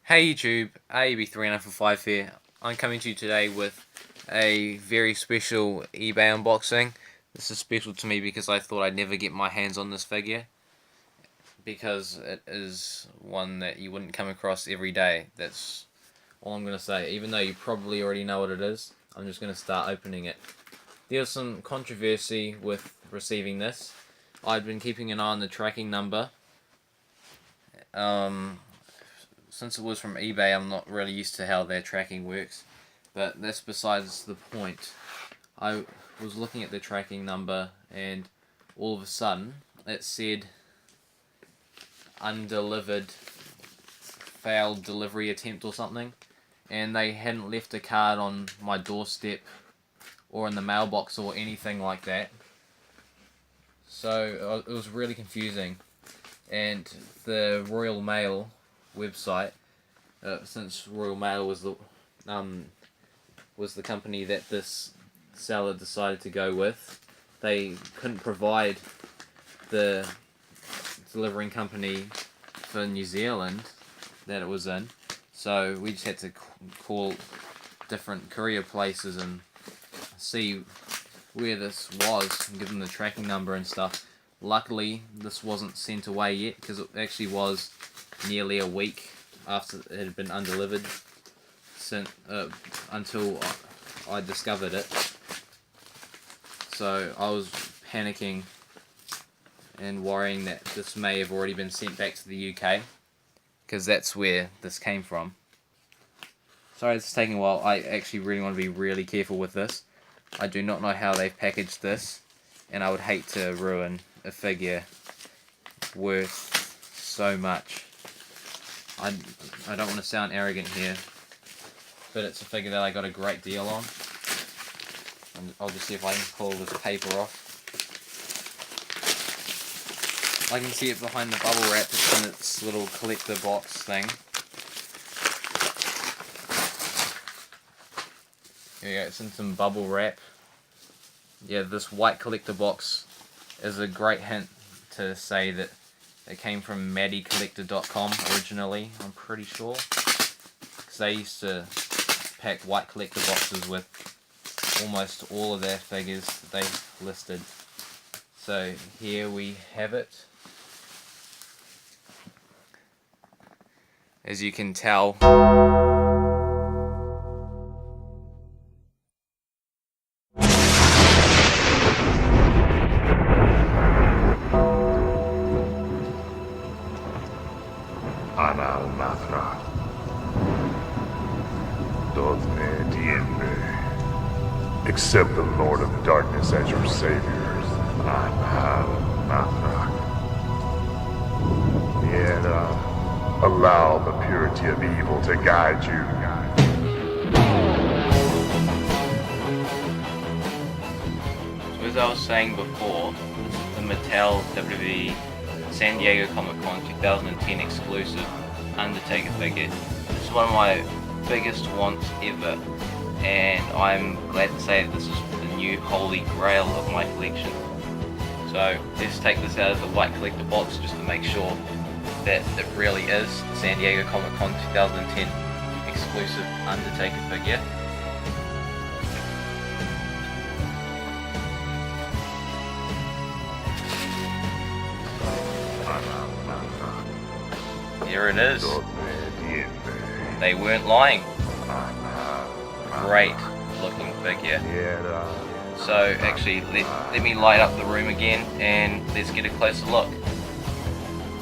Hey YouTube, AEB3945 here. I'm coming to you today with a very special eBay unboxing. This is special to me because I thought I'd never get my hands on this figure, because it is one that you wouldn't come across every day. That's all I'm going to say. Even though you probably already know what it is, I'm just going to start opening it. There was some controversy with receiving this. I'd been keeping an eye on the tracking number. Since it was from eBay, I'm not really used to how their tracking works, but that's besides the point. I was looking at the tracking number and all of a sudden it said undelivered, failed delivery attempt or something, and they hadn't left a card on my doorstep or in the mailbox or anything like that. So it was really confusing. And the Royal Mail website, since Royal Mail was the company that this seller decided to go with, they couldn't provide the delivering company for New Zealand that it was in, so we just had to call different courier places and see where this was and give them the tracking number and stuff. Luckily, this wasn't sent away yet, because it actually was nearly a week after it had been undelivered until I discovered it. So I was panicking and worrying that this may have already been sent back to the UK, because that's where this came from. Sorry it's taking a while. I actually really want to be really careful with this. I do not know how they've packaged this, and I would hate to ruin a figure worth so much. I don't want to sound arrogant here, but it's a figure that I got a great deal on. And I'll just see if I can pull this paper off. I can see it behind the bubble wrap. It's in its little collector box thing. Here we go, it's in some bubble wrap. Yeah, this white collector box is a great hint to say that it came from MattelCollector.com originally, I'm pretty sure. Because they used to pack white collector boxes with almost all of their figures that they listed. So here we have it. As you can tell, accept the Lord of Darkness as your Savior. Yet allow the purity of evil to guide you. So as I was saying before, this is the Mattel WWE San Diego Comic-Con 2010 exclusive Undertaker figure. This is one of my biggest wants ever, and I'm glad to say that this is the new holy grail of my collection. So let's take this out of the white collector box just to make sure that it really is the San Diego Comic-Con 2010 exclusive Undertaker figure. Here it is. They weren't lying. Great looking figure. So actually let me light up the room again and let's get a closer look.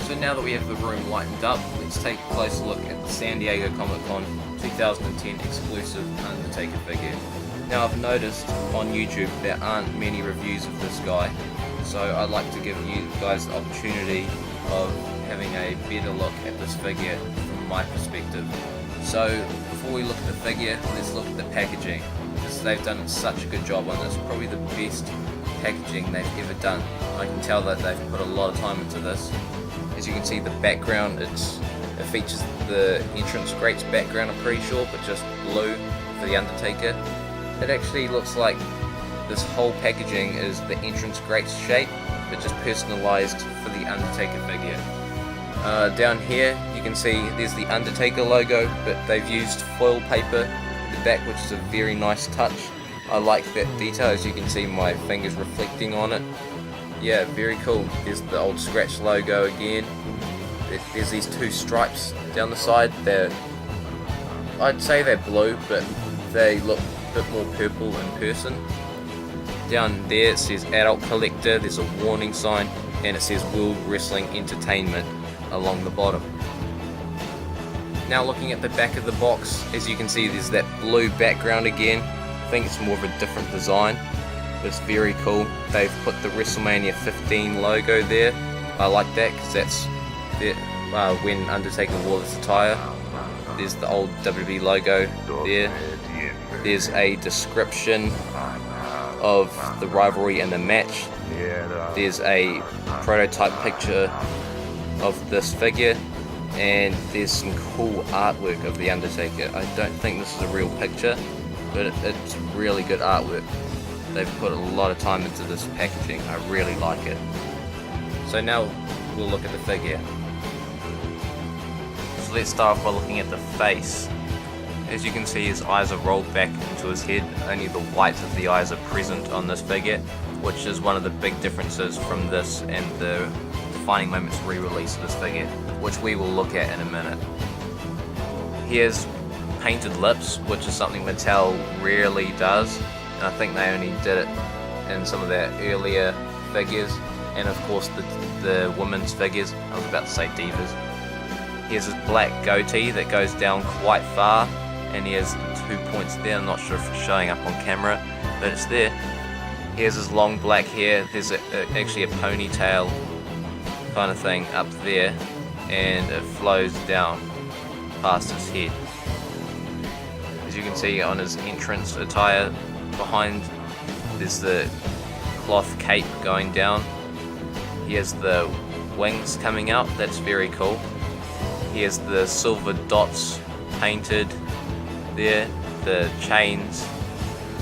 So now that we have the room lightened up, let's take a closer look at the San Diego Comic-Con 2010 exclusive Undertaker figure. Now I've noticed on YouTube there aren't many reviews of this guy, so I'd like to give you guys the opportunity of having a better look at this figure from my perspective. So before we look at the figure, let's look at the packaging, because they've done such a good job on this. Probably the best packaging they've ever done. I can tell that they've put a lot of time into this. As you can see, the background, it features the entrance grates background, I'm pretty sure, but just blue for the Undertaker. It actually looks like this whole packaging is the entrance grates shape, but just personalised for the Undertaker figure. Down here you can see there's the Undertaker logo, but they've used foil paper in the back, which is a very nice touch. I like that detail, as you can see my fingers reflecting on it. Yeah, very cool. There's the old scratch logo again. There's these two stripes down the side. I'd say they're blue, but they look a bit more purple in person. Down there it says Adult Collector, there's a warning sign, and it says World Wrestling Entertainment along the bottom. Now looking at the back of the box, as you can see there's that blue background again. I think it's more of a different design, but it's very cool. They've put the WrestleMania 15 logo there. I like that because that's when Undertaker wore this attire. There's the old WWE logo there. There's a description of the rivalry and the match. There's a prototype picture of this figure, and there's some cool artwork of the Undertaker. I don't think this is a real picture, but it's really good artwork. They've put a lot of time into this packaging. I really like it. So now we'll look at the figure. So let's start off by looking at the face. As you can see, his eyes are rolled back into his head. Only the whites of the eyes are present on this figure, which is one of the big differences from this and the Defining Moments re-release of this figure, which we will look at in a minute. He has painted lips, which is something Mattel rarely does, and I think they only did it in some of their earlier figures, and of course the women's figures. I was about to say divas. He has this black goatee that goes down quite far, and he has 2 points there. I'm not sure if it's showing up on camera, but it's there. He has his long black hair. There's actually a ponytail kind of thing up there, and it flows down past his head. As you can see on his entrance attire, behind there's the cloth cape going down. He has the wings coming out. That's very cool. He has the silver dots painted there, the chains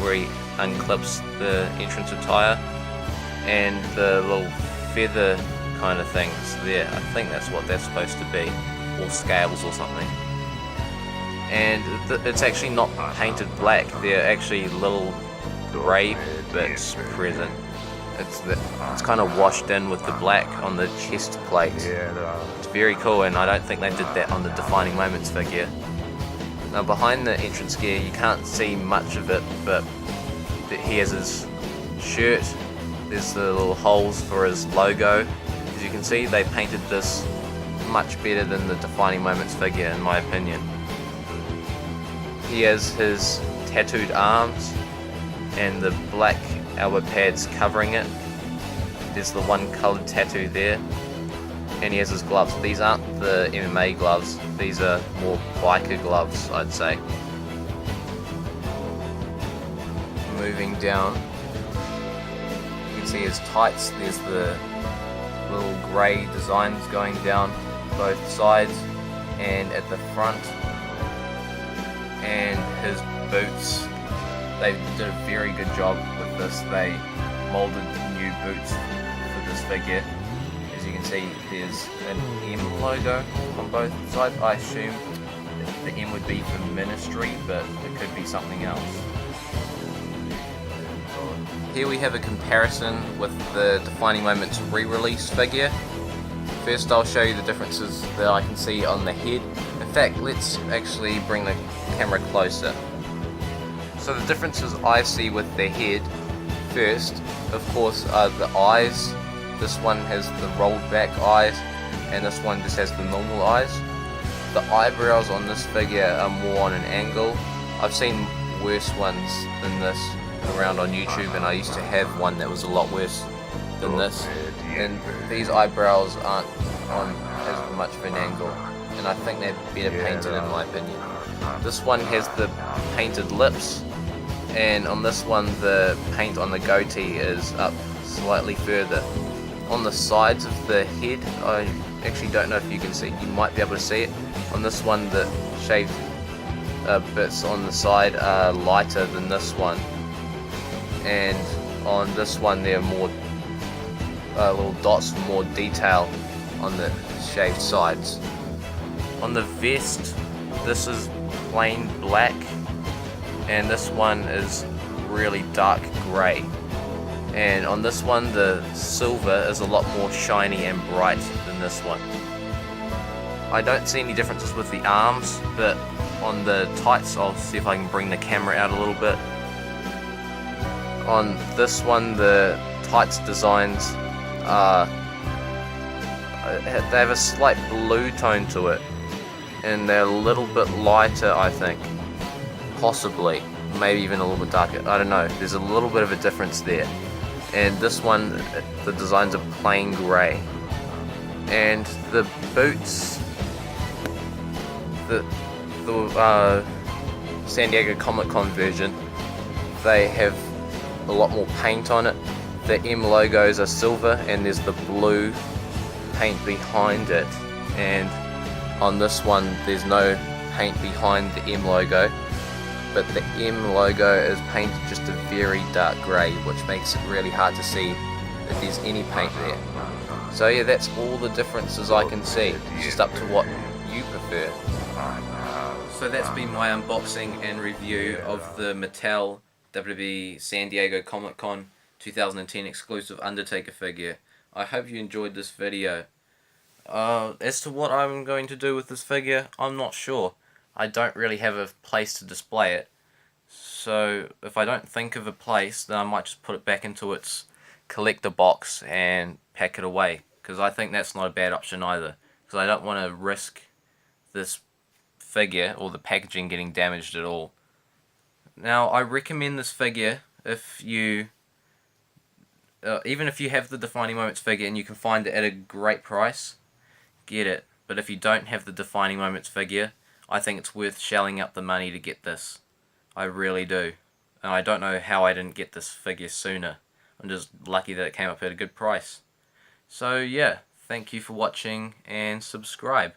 where he unclips the entrance attire, and the little feather kind of things there. I think that's what they're supposed to be, or scales or something. And it's actually not painted black, they're actually little grey bits present. It's kind of washed in with the black on the chest plate. It's very cool, and I don't think they did that on the Defining Moments figure. Now behind the entrance gear you can't see much of it, but he has his shirt, there's the little holes for his logo. As you can see, they painted this much better than the Defining Moments figure in my opinion. He has his tattooed arms and the black elbow pads covering it. There's the one coloured tattoo there, and he has his gloves. These aren't the MMA gloves, these are more biker gloves, I'd say. Moving down, you can see his tights. There's the little grey designs going down both sides and at the front, and his boots. They did a very good job with this. They molded new boots for this figure. As you can see, there's an M logo on both sides. I assume the M would be for Ministry, but it could be something else. Here we have a comparison with the Defining Moments re-release figure. First I'll show you the differences that I can see on the head. In fact, let's actually bring the camera closer. So the differences I see with the head, first, of course, are the eyes. This one has the rolled back eyes, and this one just has the normal eyes. The eyebrows on this figure are more on an angle. I've seen worse ones than this around on YouTube, and I used to have one that was a lot worse than this. And these eyebrows aren't on as much of an angle, and I think they're better painted in my opinion. This one has the painted lips, and on this one the paint on the goatee is up slightly further. On the sides of the head, I actually don't know if you can see, you might be able to see it. On this one the shaved bits on the side are lighter than this one, and on this one there are more little dots for more detail on the shaved sides. On the vest, this is plain black, and this one is really dark grey. And on this one, the silver is a lot more shiny and bright than this one. I don't see any differences with the arms, but on the tights, I'll see if I can bring the camera out a little bit. On this one, the tights designs are, they have a slight blue tone to it, and they're a little bit lighter, I think. Possibly, maybe even a little bit darker, I don't know. There's a little bit of a difference there. And this one, the designs are plain grey. And the boots, the San Diego Comic-Con version, they have a lot more paint on it. The M logos are silver, and there's the blue paint behind it. And on this one, there's no paint behind the M logo, but the M logo is painted just a very dark grey, which makes it really hard to see if there's any paint there. So yeah, that's all the differences I can see. It's just up to what you prefer. So that's been my unboxing and review of the Mattel WWE San Diego Comic-Con 2010 exclusive Undertaker figure. I hope you enjoyed this video. As to what I'm going to do with this figure, I'm not sure. I don't really have a place to display it. So if I don't think of a place, then I might just put it back into its collector box and pack it away. Because I think that's not a bad option either. Because I don't want to risk this figure or the packaging getting damaged at all. Now, I recommend this figure if you, even if you have the Defining Moments figure and you can find it at a great price, get it. But if you don't have the Defining Moments figure, I think it's worth shelling out the money to get this. I really do. And I don't know how I didn't get this figure sooner. I'm just lucky that it came up at a good price. So yeah, thank you for watching and subscribe.